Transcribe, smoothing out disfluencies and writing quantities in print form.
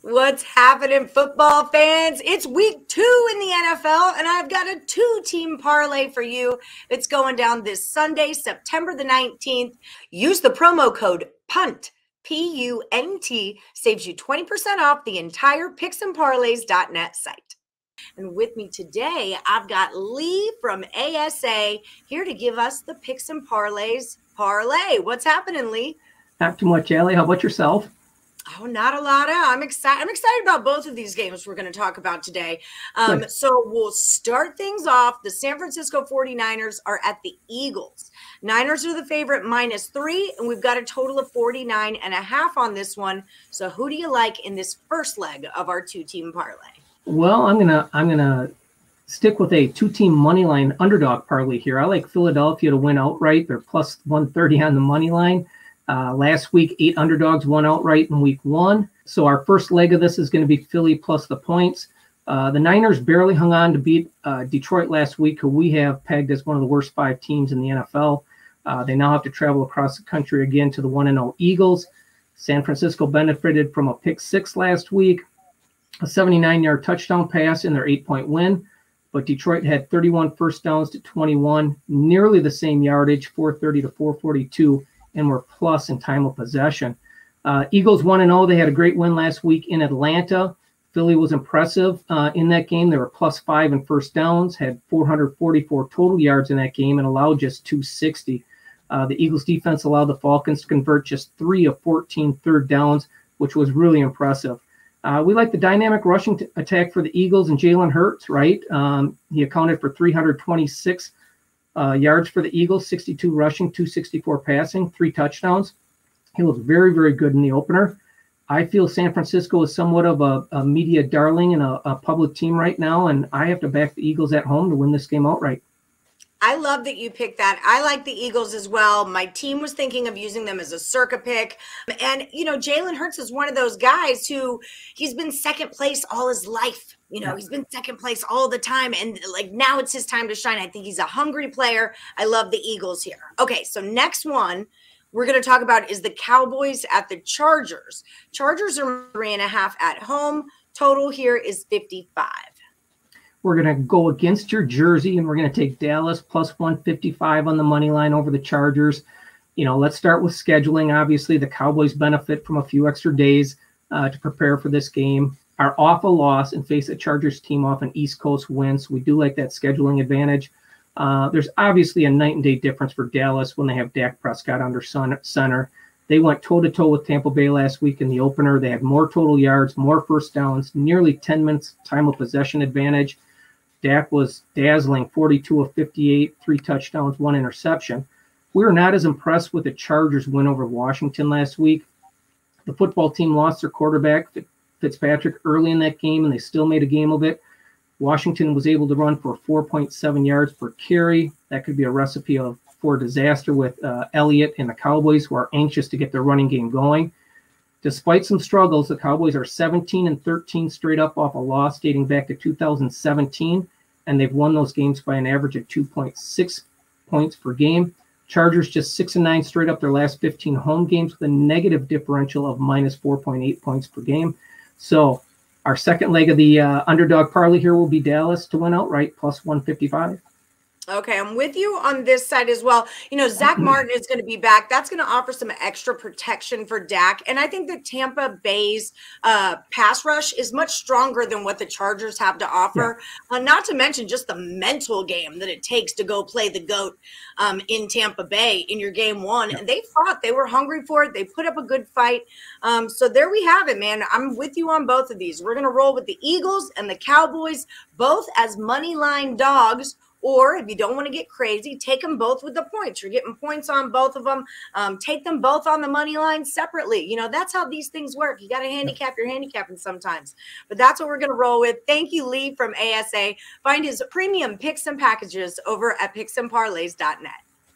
What's happening, football fans? It's week 2 in the NFL, and I've got a two-team parlay for you. It's going down this Sunday, September the 19th. Use the promo code PUNT, P-U-N-T, saves you 20% off the entire picksandparlays.net site. And with me today, I've got Lee from ASA here to give us the Picks and Parlays parlay. What's happening, Lee? Not too much, Allie. How about yourself? Oh, not a lot. I'm excited. I'm excited about both of these games we're going to talk about today. So we'll start things off. The San Francisco 49ers are at the Eagles. Niners are the favorite -3, and we've got a total of 49.5 on this one. So who do you like in this first leg of our two-team parlay? Well, I'm gonna stick with a two-team moneyline underdog parlay here. I like Philadelphia to win outright. They're plus 130 on the money line. Last week, 8 underdogs won outright in week 1. So our first leg of this is going to be Philly plus the points. The Niners barely hung on to beat Detroit last week, who we have pegged as one of the worst 5 teams in the NFL. They now have to travel across the country again to the 1-0 Eagles. San Francisco benefited from a pick 6 last week, a 79-yard touchdown pass in their 8-point win. But Detroit had 31 first downs to 21, nearly the same yardage, 430 to 442. And were plus in time of possession. Eagles 1-0. They had a great win last week in Atlanta. Philly was impressive in that game. They were plus 5 in first downs, had 444 total yards in that game, and allowed just 260. The Eagles defense allowed the Falcons to convert just 3 of 14 third downs, which was really impressive. We like the dynamic rushing attack for the Eagles and Jalen Hurts, right? He accounted for 326 yards for the Eagles, 62 rushing, 264 passing, 3 touchdowns. He looked very, very good in the opener. I feel San Francisco is somewhat of a media darling and a public team right now, and I have to back the Eagles at home to win this game outright. I love that you picked that. I like the Eagles as well. My team was thinking of using them as a circa pick. And, you know, Jalen Hurts is one of those guys who he's been second place all his life. You know, he's been second place all the time. And like now it's his time to shine. I think he's a hungry player. I love the Eagles here. Okay, so next one we're going to talk about is the Cowboys at the Chargers. Chargers are 3.5 at home. Total here is 55. We're going to go against your jersey, and we're going to take Dallas plus 155 on the money line over the Chargers. You know, let's start with scheduling. Obviously, the Cowboys benefit from a few extra days to prepare for this game. Are off a loss and face a Chargers team off an East Coast win, so we do like that scheduling advantage. There's obviously a night and day difference for Dallas when they have Dak Prescott under center. They went toe-to-toe with Tampa Bay last week in the opener. They had more total yards, more first downs, nearly 10 minutes time of possession advantage. Dak was dazzling, 42 of 58, 3 touchdowns, 1 interception. We were not as impressed with the Chargers' win over Washington last week. The football team lost their quarterback, Fitzpatrick, early in that game, and they still made a game of it. Washington was able to run for 4.7 yards per carry. That could be a recipe for disaster with Elliott and the Cowboys, who are anxious to get their running game going. Despite some struggles, the Cowboys are 17-13 straight up off a loss dating back to 2017, and they've won those games by an average of 2.6 points per game. Chargers just 6-9 straight up their last 15 home games with a negative differential of minus 4.8 points per game. So our second leg of the underdog parlay here will be Dallas to win outright plus 155. Okay, I'm with you on this side as well. You know, Zach Martin is going to be back. That's going to offer some extra protection for Dak. And I think that Tampa Bay's pass rush is much stronger than what the Chargers have to offer. Yeah. Not to mention just the mental game that it takes to go play the GOAT in Tampa Bay in your game 1. Yeah. And they fought. They were hungry for it. They put up a good fight. So there we have it, man. I'm with you on both of these. We're going to roll with the Eagles and the Cowboys, both as money line dogs. Or if you don't want to get crazy, take them both with the points. You're getting points on both of them. Take them both on the money line separately. You know, that's how these things work. You got to handicap your handicapping sometimes. But that's what we're going to roll with. Thank you, Lee from ASA. Find his premium picks and packages over at picksandparlays.net.